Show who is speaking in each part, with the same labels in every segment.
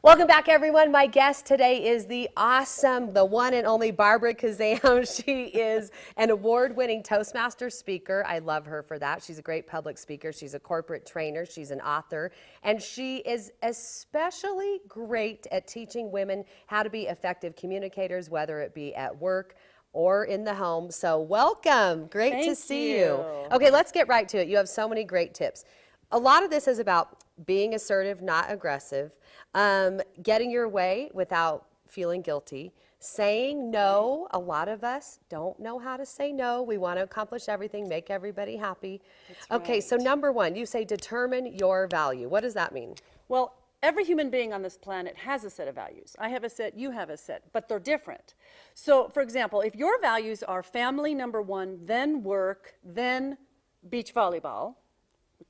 Speaker 1: Welcome back, everyone. My guest today is the awesome, the one and only Barbara Khozam. She is an award-winning Toastmaster speaker. I love her for that. She's a great public speaker. She's a corporate trainer. She's an author. And she is especially great at teaching women how to be effective communicators, whether it be at work or in the home. So welcome. Great to see you. Okay, let's get right to it. You have so many great tips. A lot of this is about being assertive, not aggressive, getting your way without feeling guilty, saying no. A lot of us don't know how to say no. We want to accomplish everything, make everybody happy. Okay, so number one, you say determine your value. What does that mean?
Speaker 2: Well, every human being on this planet has a set of values. I have a set, you have a set, but they're different. So, for example, if your values are family, number one, then work, then beach volleyball.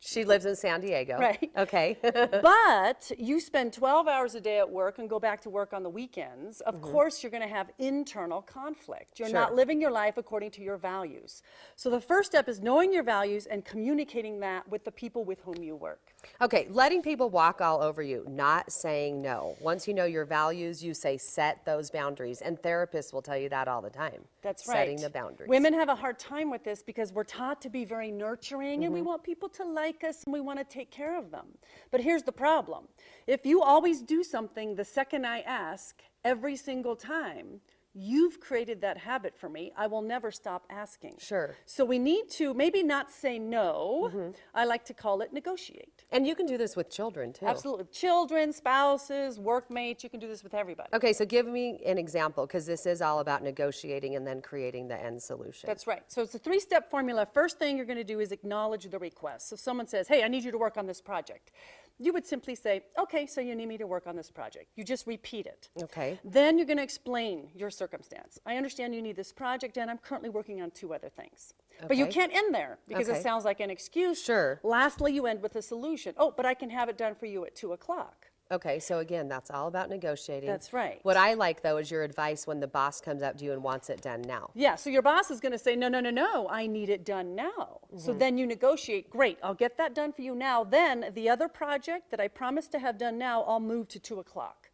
Speaker 1: She lives in San Diego.
Speaker 2: Right.
Speaker 1: Okay.
Speaker 2: But you spend 12 hours a day at work and go back to work on the weekends. Of course, you're going to have internal conflict. You're not living your life according to your values. So the first step is knowing your values and communicating that with the people with whom you work.
Speaker 1: Okay, letting people walk all over you, not saying no. Once you know your values, you say set those boundaries. And therapists will tell you that all the time.
Speaker 2: That's right.
Speaker 1: Setting the boundaries.
Speaker 2: Women have a hard time with this because we're taught to be very nurturing and we want people to like us and we want to take care of them. But here's the problem. If you always do something the second I ask, every single time, you've created that habit for me. I will never stop asking.
Speaker 1: Sure.
Speaker 2: So we need to maybe not say no. I like to call it negotiate.
Speaker 1: And you can do this with children too.
Speaker 2: Absolutely. Children, spouses, workmates, you can do this with everybody.
Speaker 1: Okay, so give me an example, because this is all about negotiating and then creating the end solution.
Speaker 2: That's right. So it's a three-step formula. First thing you're going to do is acknowledge the request. So someone says, hey, I need you to work on this project. You would simply say, okay, so you need me to work on this project. You just repeat it.
Speaker 1: Okay.
Speaker 2: Then you're going to explain your circumstance. I understand you need this project, and I'm currently working on 2 other things. Okay. But you can't end there because it sounds like an excuse.
Speaker 1: Sure.
Speaker 2: Lastly, you end with a solution. Oh, but I can have it done for you at 2 o'clock.
Speaker 1: Okay, so again, that's all about negotiating.
Speaker 2: That's right.
Speaker 1: What I like, though, is your advice when the boss comes up to you and wants it done now.
Speaker 2: Yeah, so your boss is going to say, no, no, no, no, I need it done now. So then you negotiate, great, I'll get that done for you now. Then the other project that I promised to have done now, I'll move to 2 o'clock.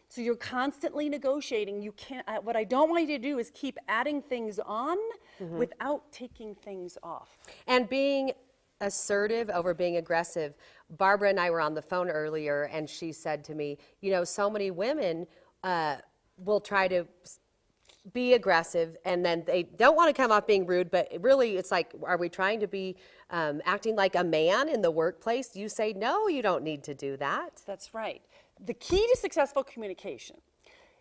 Speaker 2: So you're constantly negotiating. You can't, what I don't want you to do is keep adding things on without taking things off.
Speaker 1: And being assertive over being aggressive. Barbara and I were on the phone earlier, and she said to me, you know, so many women will try to be aggressive, and then they don't want to come off being rude, but really it's like, are we trying to be acting like a man in the workplace? You say, no, you don't need to do that.
Speaker 2: That's right. The key to successful communication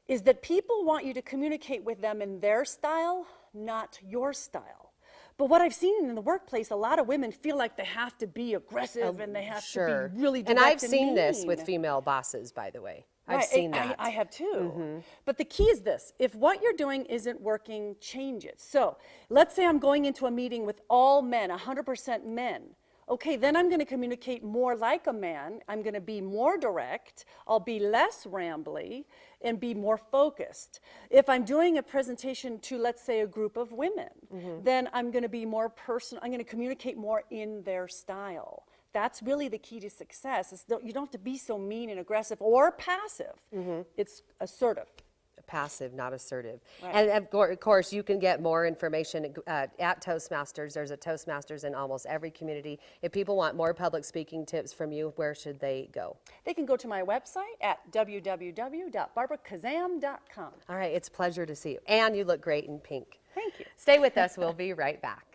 Speaker 2: is that people want you to communicate with them in their style, not your style. But what I've seen in the workplace, a lot of women feel like they have to be aggressive and they have to be really direct
Speaker 1: and I've seen
Speaker 2: mean.
Speaker 1: This with female bosses, by the way. I've seen that.
Speaker 2: I have too. But the key is this. If what you're doing isn't working, change it. So let's say I'm going into a meeting with all men, 100% men. Okay, then I'm going to communicate more like a man. I'm going to be more direct. I'll be less rambly and be more focused. If I'm doing a presentation to, let's say, a group of women, then I'm going to be more personal. I'm going to communicate more in their style. That's really the key to success. Is you don't have to be so mean and aggressive or passive. It's assertive.
Speaker 1: Passive, not assertive.
Speaker 2: Right.
Speaker 1: And of course, you can get more information at Toastmasters. There's a Toastmasters in almost every community. If people want more public speaking tips from you, where should they go?
Speaker 2: They can go to my website at www.barbarakhozam.com.
Speaker 1: All right, it's a pleasure to see you. And you look great in pink.
Speaker 2: Thank you.
Speaker 1: Stay with us. We'll be right back.